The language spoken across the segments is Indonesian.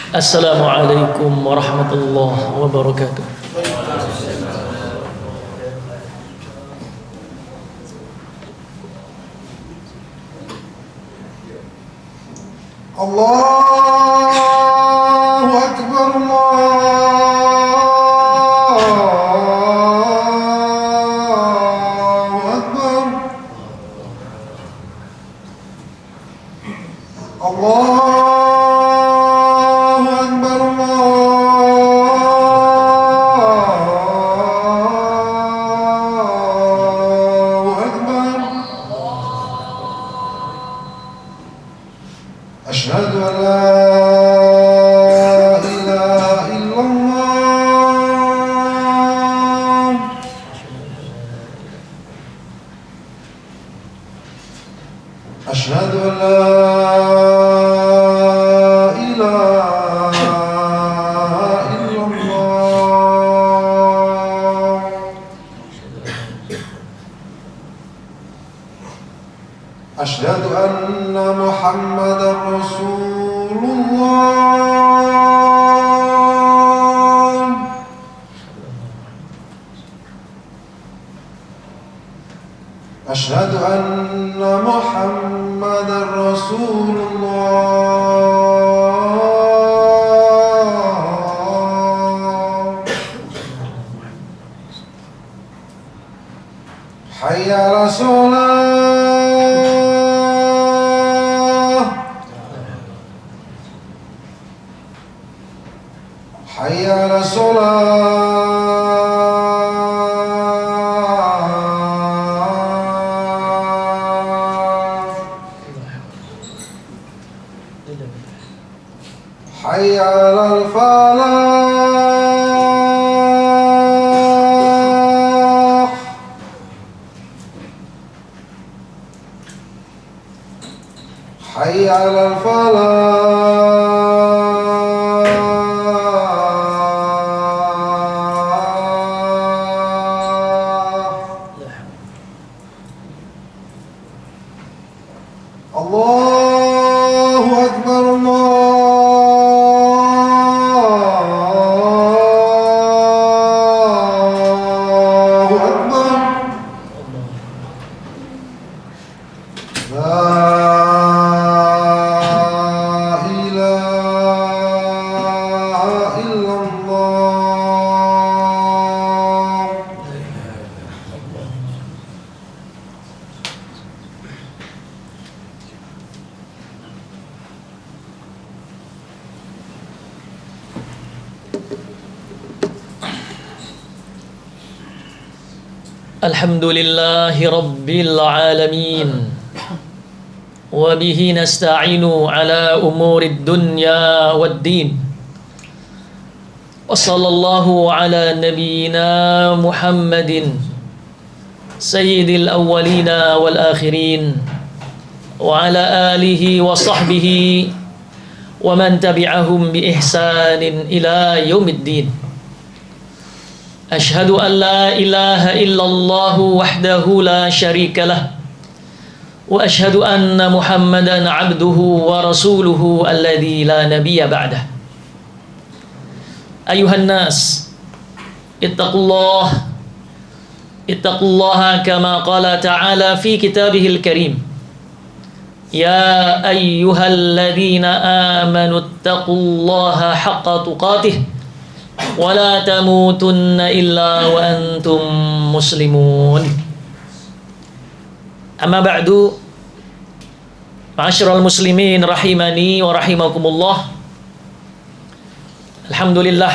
Assalamualaikum warahmatullahi wabarakatuh. Allahu Akbar, Allahu Akbar, Allahu Akbar, Allahu Akbar. Asyhadu an la ilaha illallah. Asyhadu an la ilaha illallah. Asyhadu anna Muhammadar Rasulullah. Asyhadu anna Muhammadar Rasulullah. Hayya 'alas shalah. Hayya 'alas shalah. Hayya 'alal falah. Hayya 'alal falah. Allahu Akbar, Allahu Akbar. La ilaha illallah. Alhamdulillahi rabbil alamin. Wa bihi nasta'inu ala umurid dunya waddin. Wa sallallahu ala nabiyyina Muhammadin sayyidil awwalina wal akhirin wa ala alihi wa sahbihi wa man tabi'ahum bi ihsanin ila yaumiddin. Ashhadu an la ilaha illallah wahdahu la syarika lah wa ashhadu anna Muhammadan abduhu wa rasuluhu alladzi la nabiyya ba'dah. Ayuhan nas, ittaqullaha kama qala ta'ala fi kitabihil karim. Ya ayyuhalladzina amanu ittaqullaha haqqa tuqatih wa la tamutunna illa wa antum muslimun. Amma ba'du, ma'asyiral muslimin rahimani wa rahimakumullah. Alhamdulillah,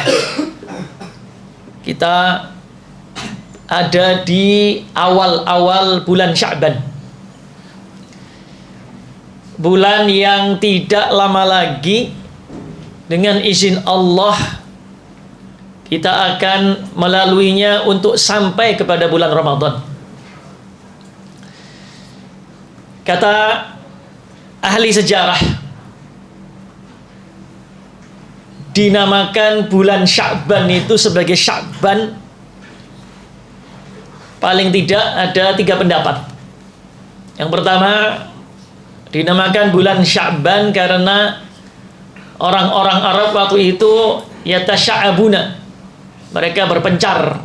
kita ada di awal-awal bulan Sya'ban, bulan yang tidak lama lagi dengan izin Allah kita akan melaluinya untuk sampai kepada bulan Ramadan. Kata ahli sejarah, dinamakan bulan Sya'ban itu sebagai Sya'ban, paling tidak ada 3 pendapat. Yang pertama, dinamakan bulan Sya'ban karena orang-orang Arab waktu itu yatasya'abuna, mereka berpencar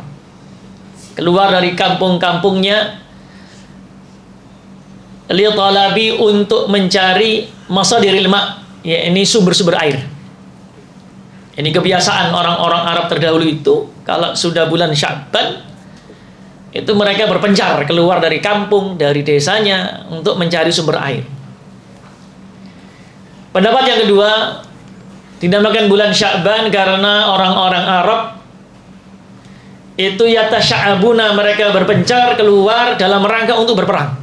keluar dari kampung-kampungnya li talabi, untuk mencari masadiril ma', ya ini sumber-sumber air. Ini kebiasaan orang-orang Arab terdahulu itu, kalau sudah bulan Sya'ban itu mereka berpencar keluar dari kampung, dari desanya untuk mencari sumber air. Pendapat yang kedua, dinamakan bulan Sya'ban karena orang-orang Arab itu yatasya'abuna, mereka berpencar keluar dalam rangka untuk berperang.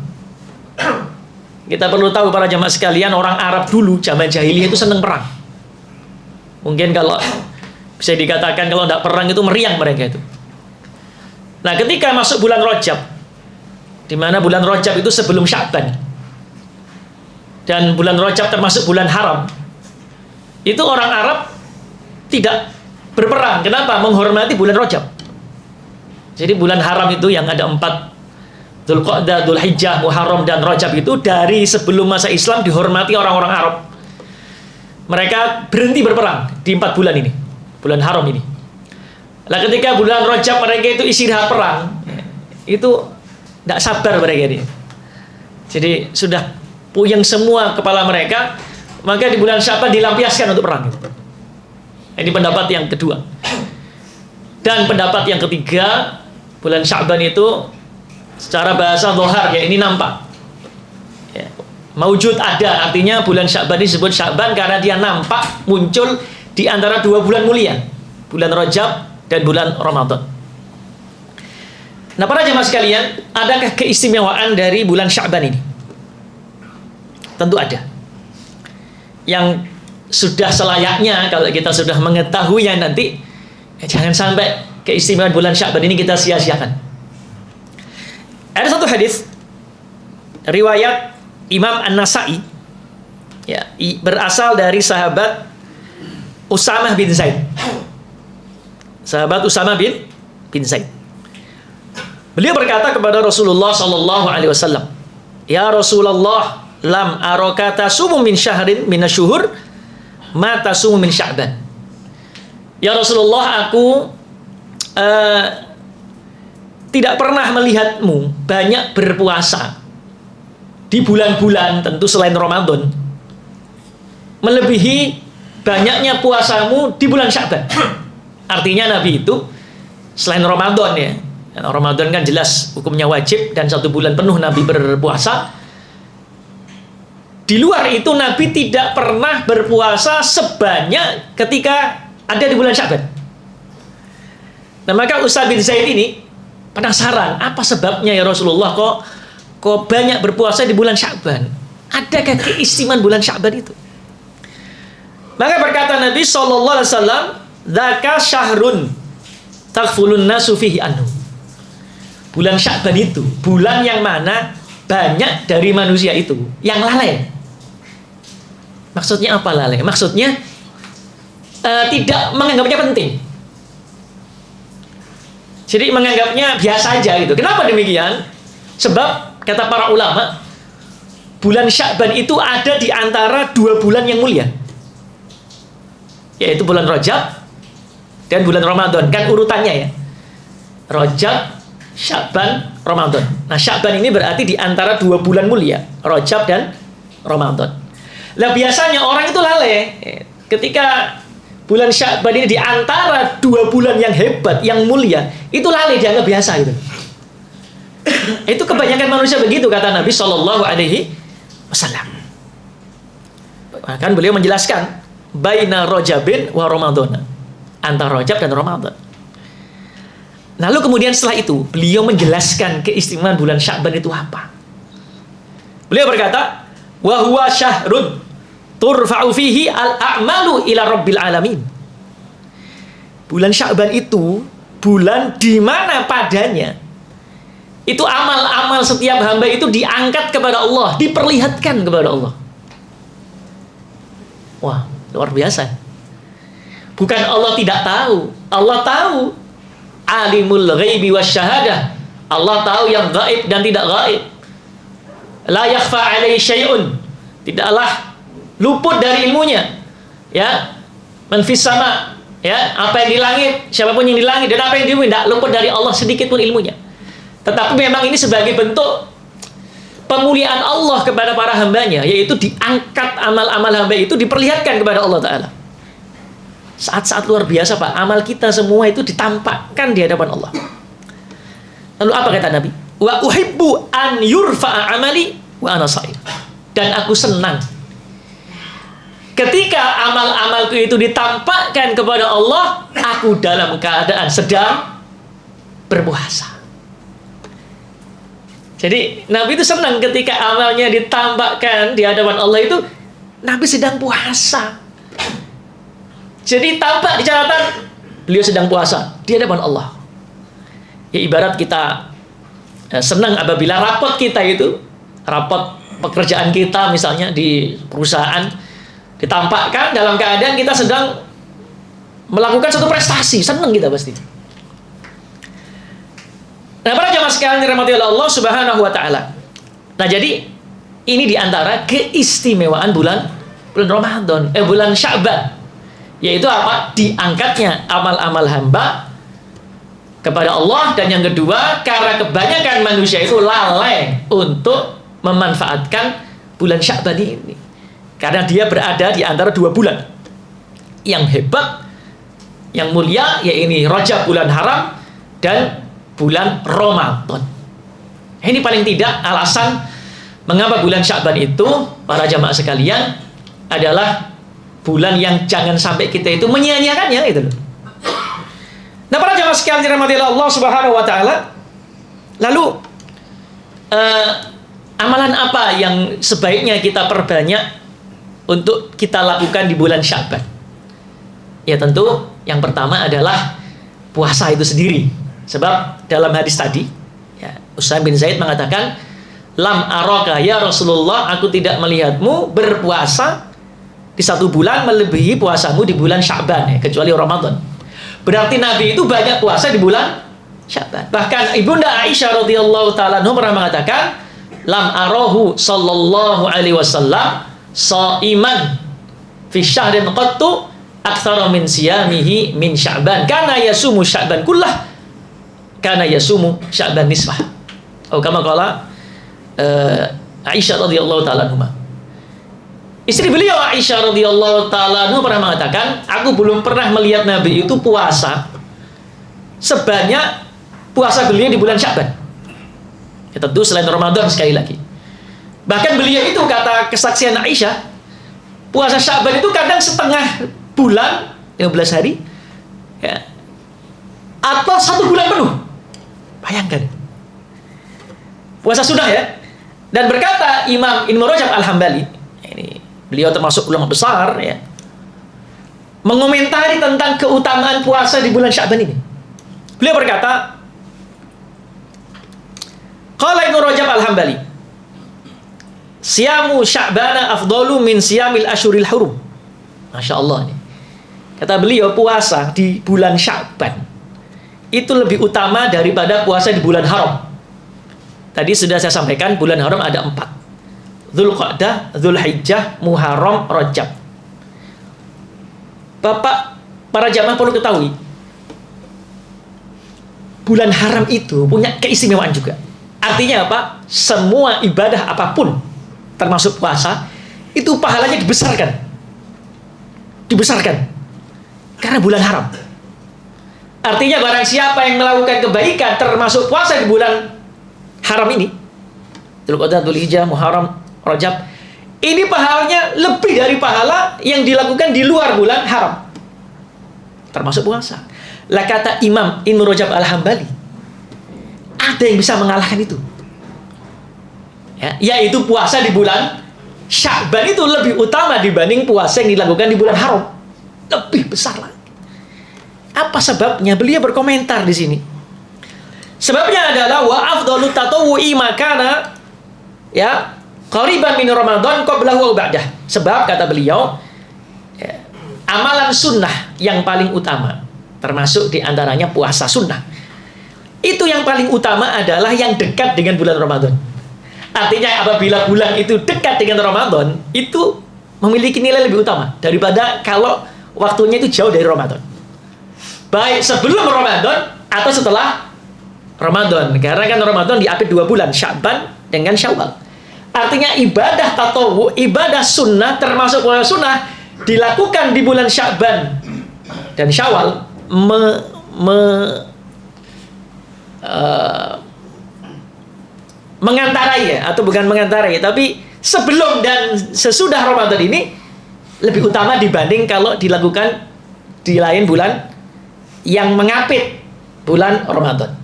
Kita perlu tahu para jamaah sekalian, orang Arab dulu zaman jahiliyah itu senang perang. Mungkin kalau bisa dikatakan kalau tidak perang itu meriang mereka itu. Nah, ketika masuk bulan Rajab, di mana bulan Rajab itu sebelum Sya'ban, dan bulan Rajab termasuk bulan haram, itu orang Arab tidak berperang. Kenapa? Menghormati bulan Rajab. Jadi bulan haram itu yang ada 4, Dzulqa'dah, Dzulhijjah, Muharram, dan Rajab, itu dari sebelum masa Islam dihormati orang-orang Arab. Mereka berhenti berperang di 4 bulan ini, bulan haram ini. Nah, ketika bulan Rajab mereka itu istirahat perang, itu tidak sabar mereka ini. Jadi sudah puyeng semua kepala mereka, maka di bulan Sya'ban dilampiaskan untuk perang. Ini pendapat yang kedua. Dan pendapat yang ketiga, bulan Sya'ban itu secara bahasa dhohar, ya ini nampak, ya, maujud, ada, artinya bulan Sya'ban disebut Sya'ban karena dia nampak muncul di antara 2 bulan mulia, bulan Rajab dan bulan Ramadan. Nah, para jemaah sekalian, adakah keistimewaan dari bulan Sya'ban ini? Tentu ada. Yang sudah selayaknya kalau kita sudah mengetahuinya nanti, jangan sampai keistimewaan bulan Sya'ban ini kita sia-siakan. Ada satu hadis riwayat Imam An-Nasa'i, ya, berasal dari sahabat Usamah bin Zaid. Sahabat Usamah bin Zaid. Beliau berkata kepada Rasulullah sallallahu alaihi wasallam, "Ya Rasulullah, lam araka tasumu min syahrin minasyuhur ma tasumu min Sya'ban." Ya Rasulullah, aku tidak pernah melihatmu banyak berpuasa di bulan-bulan tentu selain Ramadan, melebihi banyaknya puasamu di bulan Sya'ban. Artinya Nabi itu selain Ramadan, ya, Ramadan kan jelas hukumnya wajib dan 1 bulan penuh Nabi berpuasa. Di luar itu Nabi tidak pernah berpuasa sebanyak ketika ada di bulan Sya'ban. Nah, maka Usamah bin Zaid ini penasaran, apa sebabnya ya Rasulullah kok banyak berpuasa di bulan Sya'ban? Adakah keistimewaan bulan Sya'ban itu? Maka berkata Nabi sallallahu alaihi wasallam, "Dzaka syahrun taghfulun nasu fihi anhu." Bulan Sya'ban itu bulan yang mana banyak dari manusia itu yang lalai. Maksudnya apa lalai? Maksudnya tidak menganggapnya penting. Jadi menganggapnya biasa aja gitu. Kenapa demikian? Sebab kata para ulama, bulan Sya'ban itu ada di antara 2 bulan yang mulia, yaitu bulan Rajab dan bulan Ramadan. Kan urutannya, ya, Rajab, Sya'ban, Ramadan. Nah, Sya'ban ini berarti di antara 2 bulan mulia, Rajab dan Ramadan. Nah, biasanya orang itu lalai ketika bulan Sya'ban ini di antara 2 bulan yang hebat, yang mulia, itu lalai, dianggap biasa gitu. Itu kebanyakan manusia begitu, kata Nabi Shallallahu Alaihi Wasallam. Bahkan beliau menjelaskan baina Rajabin wa Ramadan, antara Rajab dan Ramadan. Lalu kemudian setelah itu beliau menjelaskan keistimewaan bulan Sya'ban itu apa. Beliau berkata, wa huwa syahrun turfa'u fihi al-a'malu ila rabbil alamin. Bulan Sya'ban itu bulan di mana padanya itu amal-amal setiap hamba itu diangkat kepada Allah, diperlihatkan kepada Allah. Wah, luar biasa. Bukan Allah tidak tahu, Allah tahu. Alimul ghaibi wasyahadah. Allah tahu yang gaib dan tidak gaib. La yakhfa alaihi syai'un. Tidaklah luput dari ilmunya. ya, man fis sama, ya, apa yang di langit, siapapun yang di langit dan apa yang di bumi tidak luput dari Allah sedikit pun ilmunya. Tetapi memang ini sebagai bentuk pemuliaan Allah kepada para hambanya, yaitu diangkat amal-amal hamba itu diperlihatkan kepada Allah Ta'ala. Saat-saat luar biasa Pak, amal kita semua itu ditampakkan di hadapan Allah. Lalu apa kata Nabi? Wa uhibbu an yurfa'a amali wa ana sha'im. Dan aku senang ketika amal-amalku itu ditampakkan kepada Allah, aku dalam keadaan sedang berpuasa. Jadi Nabi itu senang ketika amalnya ditampakkan di hadapan Allah itu Nabi sedang puasa. Jadi tampak di catatan beliau sedang puasa di hadapan Allah. Ya ibarat kita senang apabila rapot kita itu, rapot pekerjaan kita misalnya di perusahaan ditampakkan dalam keadaan kita sedang melakukan satu prestasi, senang kita pasti. Nah, para jamaah sekalian dirahmati oleh Allah Subhanahu wa taala. Nah, jadi ini diantara keistimewaan bulan Ramadan, bulan Sya'ban, yaitu apa? Diangkatnya amal-amal hamba kepada Allah, dan yang kedua karena kebanyakan manusia itu lalai untuk memanfaatkan bulan Sya'ban ini. Karena dia berada di antara dua bulan yang hebat, yang mulia, yaitu Rajab bulan haram dan bulan Ramadan. Ini paling tidak alasan mengapa bulan Sya'ban itu, para jamaah sekalian, adalah bulan yang jangan sampai kita itu menyia-nyiakannya gitu loh. Nah, para jamaah sekalian dirahmati Allah Subhanahu wa taala, lalu amalan apa yang sebaiknya kita perbanyak untuk kita lakukan di bulan Sya'ban? Ya tentu yang pertama adalah puasa itu sendiri. Sebab dalam hadis tadi, ya, Usaim bin Zaid mengatakan, lam araka ya Rasulullah, aku tidak melihatmu berpuasa di satu bulan melebihi puasamu di bulan Sya'ban, ya, kecuali Ramadan. Berarti Nabi itu banyak puasa di bulan Sya'ban. Bahkan Ibunda Aisyah radhiyallahu taala anha pernah mengatakan, lam arahu sallallahu alaihi wasallam shaiman fi syahrin qattu aktsara min siyamihi min Sya'ban, kana yasumu Sya'ban kullah kana yasumu Sya'ban nisfah. Oh, kama qala Aisyah radhiyallahu taala anha. Istri beliau Aisyah radhiyallahu taala anha pernah mengatakan, aku belum pernah melihat Nabi itu puasa sebanyak puasa beliau di bulan Sya'ban. Ya, tentu selain Ramadan sekali lagi. Bahkan beliau itu, kata kesaksian Aisyah, puasa Sya'ban itu kadang setengah bulan, 15 hari, ya, atau 1 bulan penuh. Bayangkan. Puasa sunnah ya. Dan berkata Imam Ibnu Rajab Al-Hambali, ini beliau termasuk ulama besar ya, mengomentari tentang keutamaan puasa di bulan Sya'ban ini. Beliau berkata, qala Ibnu Rajab Al-Hambali, siyamu Sya'bana afdalu min siyamil asyuril hurum. Masya Allah ini. Kata beliau, puasa di bulan Sya'ban itu lebih utama daripada puasa di bulan haram. Tadi sudah saya sampaikan, bulan haram ada 4. Dzulqa'dah, Dzulhijjah, Muharram, Rajab. Bapak, para jamaah perlu ketahui, bulan haram itu punya keistimewaan juga. Artinya apa? Semua ibadah apapun, termasuk puasa, itu pahalanya dibesarkan. Dibesarkan. Karena bulan haram. Artinya barang siapa yang melakukan kebaikan termasuk puasa di bulan haram ini, Dzulqa'dah, Dzulhijjah, Muharram, Rajab, ini pahalanya lebih dari pahala yang dilakukan di luar bulan haram, termasuk puasa. Lah kata Imam Ibnu Rajab Al-Hambali, ada yang bisa mengalahkan itu, ya, yaitu puasa di bulan Sya'ban itu lebih utama dibanding puasa yang dilakukan di bulan haram, lebih besar lagi. Apa sebabnya? Beliau berkomentar di sini. Sebabnya adalah wa afdalu tatawwu'i makana ya qariban min Ramadan qablahu wa ba'dah. Sebab kata beliau, ya, amalan sunnah yang paling utama, termasuk diantaranya puasa sunnah, itu yang paling utama adalah yang dekat dengan bulan Ramadan. Artinya apabila bulan itu dekat dengan Ramadan, itu memiliki nilai lebih utama daripada kalau waktunya itu jauh dari Ramadan. Baik sebelum Ramadan atau setelah Ramadan. Karena kan Ramadan diapit 2 bulan, Sya'ban dengan Syawal. Artinya ibadah tatawu, ibadah sunnah termasuk puasa sunnah dilakukan di bulan Sya'ban dan Syawal mengantarai ya, atau bukan mengantarai, tapi sebelum dan sesudah Ramadan ini lebih utama dibanding kalau dilakukan di lain bulan yang mengapit bulan Ramadan.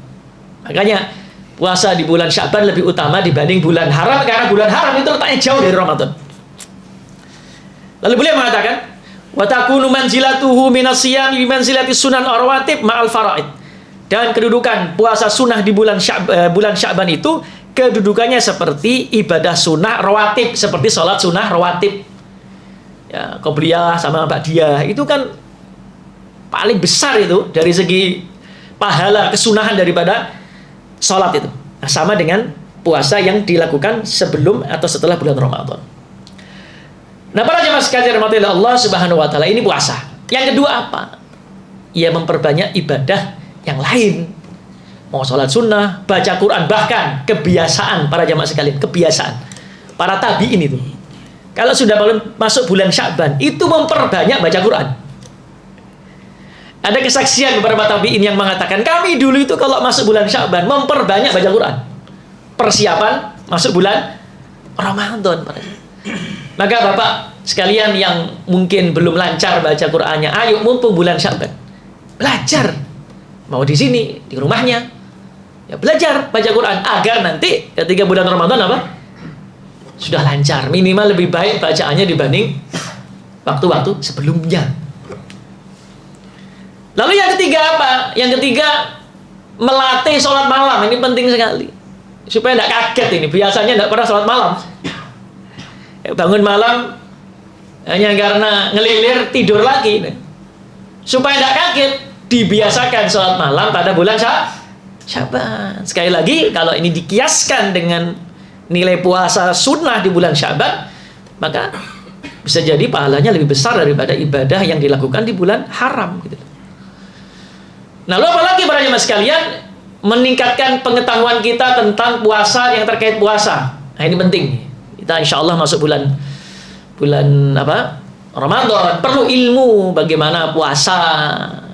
Makanya puasa di bulan Sya'ban lebih utama dibanding bulan haram, karena bulan haram itu letaknya jauh dari Ramadan. Lalu beliau mengatakan, wa takunu manzilatuhu minas siyami bi manzilati sunan rawatib ma'al faraid. Dan kedudukan puasa sunnah di bulan Sya'ban itu kedudukannya seperti ibadah sunnah rawatib, seperti sholat sunnah rawatib. Ya, qobliyah sama ba'diyah itu kan paling besar itu dari segi pahala kesunahan daripada sholat itu. Nah, sama dengan puasa yang dilakukan sebelum atau setelah bulan Ramadan. Nah, para jemaah sekalian rahmati Allah Subhanahu wa taala, ini puasa. Yang kedua apa? Ia memperbanyak ibadah yang lain. Mau sholat sunnah, baca Quran, bahkan kebiasaan para jemaah sekalian, kebiasaan para tabi'in itu. Kalau sudah masuk bulan Sya'ban, itu memperbanyak baca Quran. Ada kesaksian beberapa tabi'in yang mengatakan, kami dulu itu kalau masuk bulan Sya'ban memperbanyak baca Quran. Persiapan masuk bulan Ramadan. Maka Bapak sekalian yang mungkin belum lancar baca Qur'annya, ayo mumpung bulan Sya'ban, belajar. Mau di sini, di rumahnya, ya belajar baca Quran agar nanti ketika bulan Ramadan apa? Sudah lancar, minimal lebih baik bacaannya dibanding waktu-waktu sebelumnya. Lalu yang ketiga apa? Yang ketiga, melatih sholat malam. Ini penting sekali supaya tidak kaget ini. Biasanya tidak pernah sholat malam, bangun malam hanya karena ngelilir tidur lagi. Supaya tidak kaget, dibiasakan sholat malam pada bulan Sya'ban. Sekali lagi, kalau ini dikiaskan dengan nilai puasa sunnah di bulan Sya'ban, maka bisa jadi pahalanya lebih besar daripada ibadah yang dilakukan di bulan haram gitu. Nah, lalu apalagi para jemaah sekalian, meningkatkan pengetahuan kita tentang puasa yang terkait puasa. Nah, ini penting. Kita insya Allah masuk bulan apa? Ramadan. Perlu ilmu bagaimana puasa,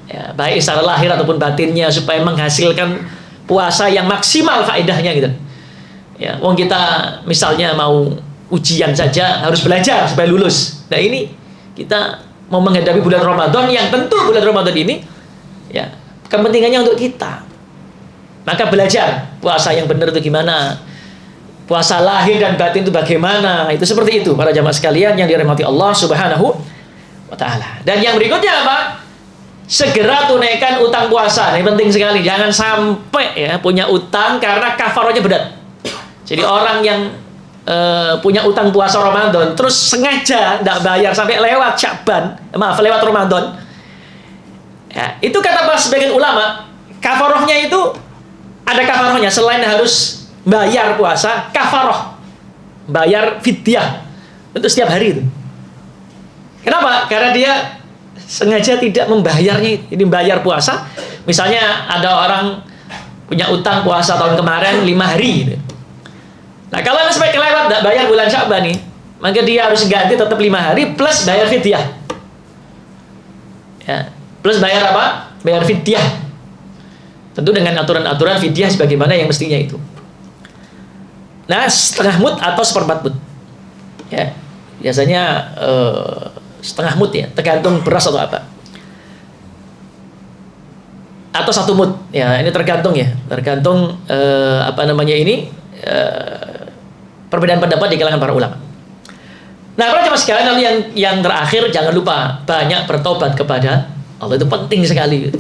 ya, baik secara lahir ataupun batinnya, supaya menghasilkan puasa yang maksimal faedahnya gitu. Ya, wong kita misalnya mau ujian saja harus belajar supaya lulus. Nah, ini kita mau menghadapi bulan Ramadan yang tentu bulan Ramadan ini ya kepentingannya untuk kita. Maka belajar puasa yang benar itu gimana, puasa lahir dan batin itu bagaimana. Itu seperti itu para jamaah sekalian yang dirahmati Allah Subhanahu wa taala. Dan yang berikutnya apa? Segera tunaikan utang puasa. Ini penting sekali. Jangan sampai ya punya utang karena kafarahnya berat. Jadi orang yang punya utang puasa Ramadan terus sengaja tidak bayar sampai lewat Sya'ban, lewat Ramadan. Ya, itu kata sebagian ulama, kafarahnya itu ada kafarahnya selain harus bayar puasa, kafarah, bayar fidyah untuk setiap hari itu. Kenapa? Karena dia sengaja tidak membayarnya. Ini bayar puasa. Misalnya ada orang punya utang puasa tahun kemarin 5 hari gitu. Nah, kalau sampai kelewat tidak bayar bulan Sya'ban nih, maka dia harus ganti tetap 5 hari plus bayar fidyah. Ya, plus bayar apa? Bayar fidyah. Tentu dengan aturan-aturan fidyah sebagaimana yang mestinya itu. Nah, setengah mud atau seperempat mud. Ya, biasanya setengah mud ya, tergantung beras atau apa. Atau 1 mud. Ya, ini tergantung ya, tergantung perbedaan pendapat di kalangan para ulama. Nah, para jemaah sekalian, lalu yang terakhir, jangan lupa banyak bertobat kepada Allah. Itu penting sekali.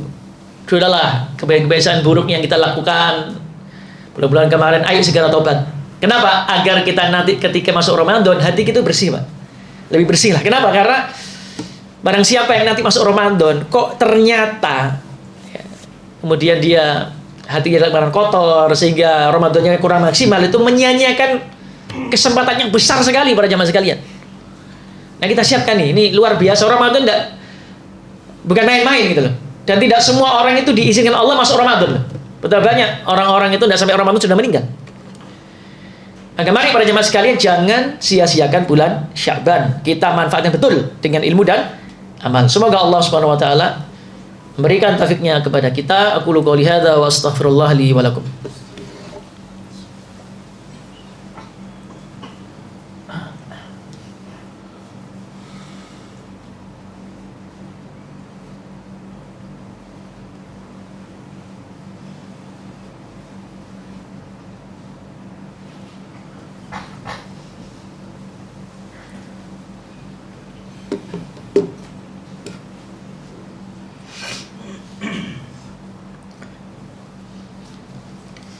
Sudahlah, kebiasaan buruk yang kita lakukan bulan-bulan kemarin, ayo segera tobat. Kenapa? Agar kita nanti ketika masuk Ramadan, hati kita bersih, Pak. Lebih bersih lah. Kenapa? Karena barang siapa yang nanti masuk Ramadan, kok ternyata ya, kemudian dia hatinya dalam kotor sehingga Ramadannya kurang maksimal, itu menyia-nyiakan kesempatan yang besar sekali para jamaah sekalian. Nah kita siapkan nih, ini luar biasa. Ramadan bukan main-main gitu loh. Dan tidak semua orang itu diizinkan Allah masuk Ramadan loh. Betul banyak orang-orang itu tidak sampai Ramadan sudah meninggal. Maka mari para jemaah sekalian, jangan sia-siakan bulan Sya'ban. Kita manfaatkan betul dengan ilmu dan amal. Semoga Allah Subhanahu wa taala memberikan taufiknya kepada kita. Aku qouli hadza wa astaghfirullah li wa lakum.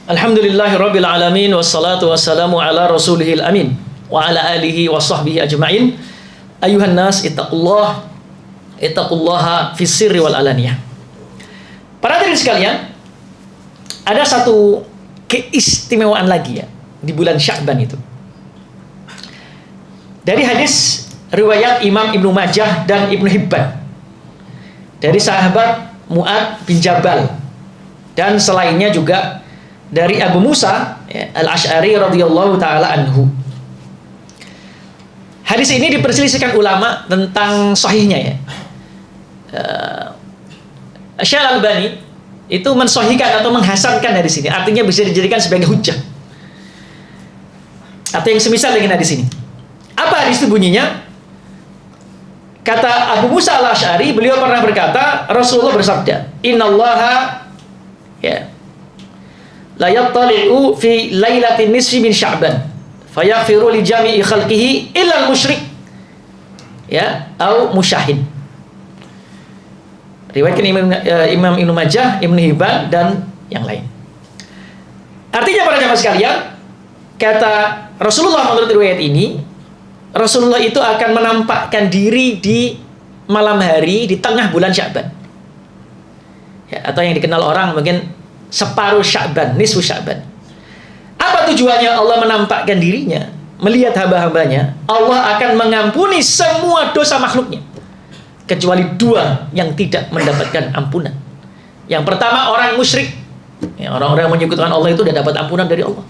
Alhamdulillahirabbil alamin wassalatu wassalamu ala rasulihil amin wa ala alihi wa sahbihi ajma'in. Ayuhan nas ittaqullaha fis sirri wal alaniyah. Para hadirin sekalian, ada satu keistimewaan lagi ya di bulan Sya'ban itu. Dari hadis riwayat Imam Ibnu Majah dan Ibnu Hibban dari sahabat Mu'ad bin Jabal dan selainnya juga dari Abu Musa ya, Al-Asy'ari radhiyallahu taala anhu. Hadis ini diperselisihkan ulama tentang sahihnya ya. Syekh Al-Albani itu mensahihkan atau menghasankan hadis ini, artinya bisa dijadikan sebagai hujjah. Atau yang semisal dengan hadis ini. Apa hadis itu bunyinya? Kata Abu Musa Al-Asy'ari, beliau pernah berkata, Rasulullah bersabda, "Innallaha ya la yattali'u fi lailatin nisfi min Sya'ban fayaghfiru li jami'i khalqihi illa al-musyrik ya au musyahid." Riwayatkan Imam Ibnu Majah, Ibnu Hibban dan yang lain. Artinya para jamaah sekalian, kata Rasulullah menurut riwayat ini, Rasulullah itu akan menampakkan diri di malam hari di tengah bulan Sya'ban. Ya, atau yang dikenal orang mungkin separuh Sya'ban, nisfu Sya'ban. Apa tujuannya Allah menampakkan dirinya? Melihat hamba-hambanya, Allah akan mengampuni semua dosa makhluknya, kecuali dua yang tidak mendapatkan ampunan. Yang pertama orang musyrik, ya, orang-orang yang menyekutukan Allah itu tidak dapat ampunan dari Allah.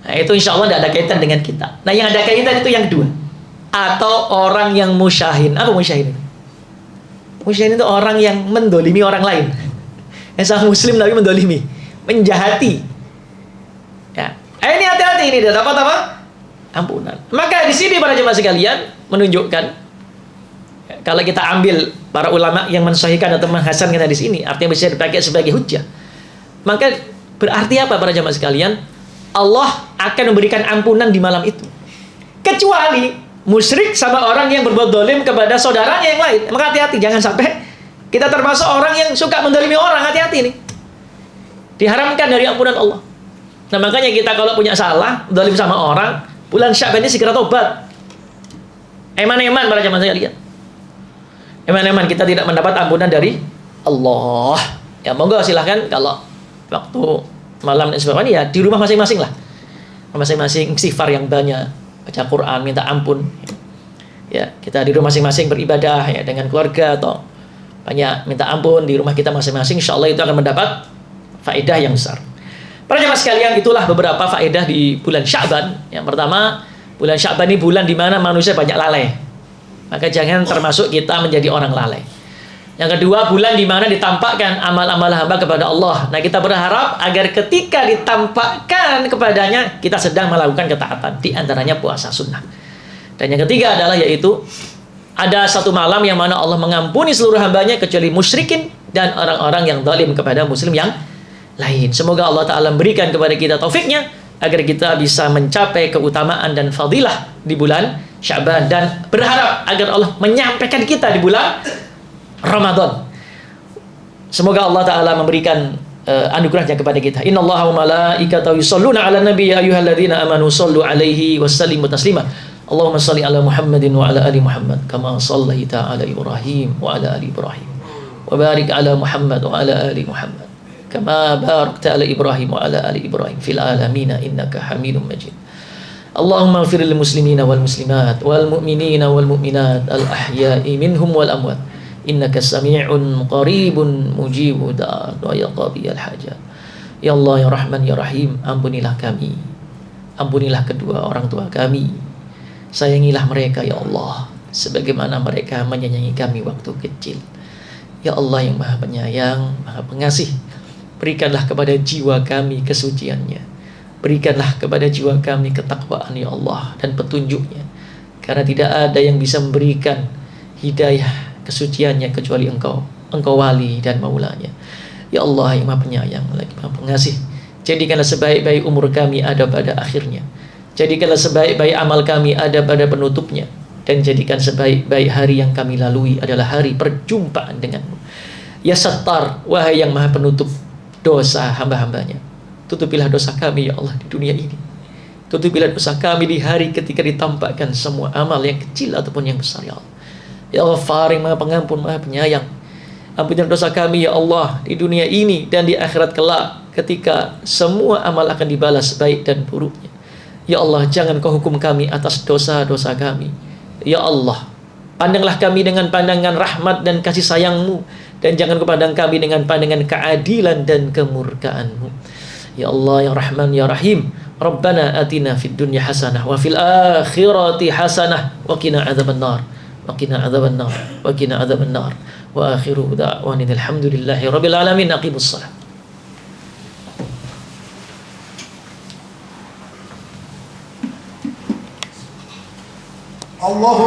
Nah, itu insya Allah tidak ada kaitan dengan kita. Nah, yang ada kaitan itu yang kedua. Atau orang yang musyahin. Apa musyahin itu? Musyahin itu orang yang mendolimi orang lain. Yang sama muslim tapi mendolimi, menjahati. Ya, ini hati-hati, ini tidak dapat apa? Ampunan. Maka di sini para jemaah sekalian menunjukkan, ya, kalau kita ambil para ulama yang mensahihkan atau menghasankan hadis ini, artinya bisa dipakai sebagai hujjah. Maka berarti apa para jemaah sekalian? Allah akan memberikan ampunan di malam itu. Kecuali musyrik sama orang yang berbuat dolim kepada saudaranya yang lain. Maka hati-hati, jangan sampai kita termasuk orang yang suka mendolimi orang. Hati-hati nih, diharamkan dari ampunan Allah. Nah makanya kita kalau punya salah dolim sama orang, bulan Sya'ban ini segera tobat. Eman-eman para jemaah sekalian, eman-eman kita tidak mendapat ampunan dari Allah. Ya monggo silahkan kalau waktu malam dan sebagainya ya di rumah masing-masing lah, masing-masing istighfar yang banyak, baca Quran, minta ampun. Ya kita di rumah masing-masing beribadah ya dengan keluarga atau banyak minta ampun di rumah kita masing-masing, insya Allah itu akan mendapat faedah yang besar. Para jemaah sekalian, itulah beberapa faedah di bulan Sya'ban. Yang pertama, bulan Sya'ban ini bulan di mana manusia banyak lalai. Maka jangan termasuk kita menjadi orang lalai. Yang kedua, bulan di mana ditampakkan amal-amal hamba kepada Allah. Nah, kita berharap agar ketika ditampakkan kepadanya, kita sedang melakukan ketaatan. Di antaranya puasa sunnah. Dan yang ketiga adalah yaitu ada satu malam yang mana Allah mengampuni seluruh hambanya kecuali musyrikin dan orang-orang yang zalim kepada muslim yang lain. Semoga Allah Ta'ala memberikan kepada kita taufiknya agar kita bisa mencapai keutamaan dan fadilah di bulan Sya'ban, dan berharap agar Allah menyampaikan kita di bulan Ramadan. Semoga Allah Ta'ala memberikan anugerahnya kepada kita. Innallaha wa malaikatahu yusholluna 'alan nabi ya ayyuhalladzina amanu shollu 'alaihi wasallimu taslima. Allahumma shalli ala Muhammadin wa ala ali Muhammad kama shallaita ala Ibrahim wa ala ali Ibrahim wa barik ala Muhammad wa ala ali Muhammad kama barakta ala Ibrahim wa ala ali Ibrahim fil alamin innaka Hamidum Majid. Allahumma ighfir lil muslimina wal muslimat wal mu'minina wal mu'minat al ahya'i minhum wal amwat innaka sami'un qaribun mujibu da'at wa ya qadiyal hajat. Ya Allah ya Rahman ya Rahim, ampunilah kami, ampunilah kedua orang tua kami, sayangilah mereka ya Allah sebagaimana mereka menyayangi kami waktu kecil. Ya Allah yang Maha Penyayang, Maha Pengasih, berikanlah kepada jiwa kami kesuciannya, berikanlah kepada jiwa kami ketakwaan ya Allah dan petunjuknya, karena tidak ada yang bisa memberikan hidayah kesuciannya kecuali Engkau, Engkau wali dan maulanya. Ya Allah yang Maha Penyayang lagi Maha Pengasih, jadikanlah sebaik-baik umur kami ada pada akhirnya, jadikanlah sebaik-baik amal kami ada pada penutupnya, dan jadikan sebaik-baik hari yang kami lalui adalah hari perjumpaan denganmu. Ya Sattar, wahai yang Maha Penutup dosa hamba-hambanya, tutupilah dosa kami ya Allah di dunia ini, tutupilah dosa kami di hari ketika ditampakkan semua amal yang kecil ataupun yang besar ya Allah. Ya Ghaffar yang Maha Pengampun, Maha Penyayang, ampunilah dosa kami ya Allah di dunia ini dan di akhirat kelak ketika semua amal akan dibalas baik dan buruknya. Ya Allah, jangan Kau hukum kami atas dosa-dosa kami. Ya Allah, pandanglah kami dengan pandangan rahmat dan kasih sayang-Mu, dan jangan Kau pandang kami dengan pandangan keadilan dan kemurkaan-Mu. Ya Allah yang Rahman ya Rahim, Rabbana atina fid dunya hasanah wa fil akhirati hasanah wa qina adzabannar wa qina adzabannar wa qina adzabannar wa akhiru da'wana alhamdulillahi rabbil alamin. Aqimus shalah. الله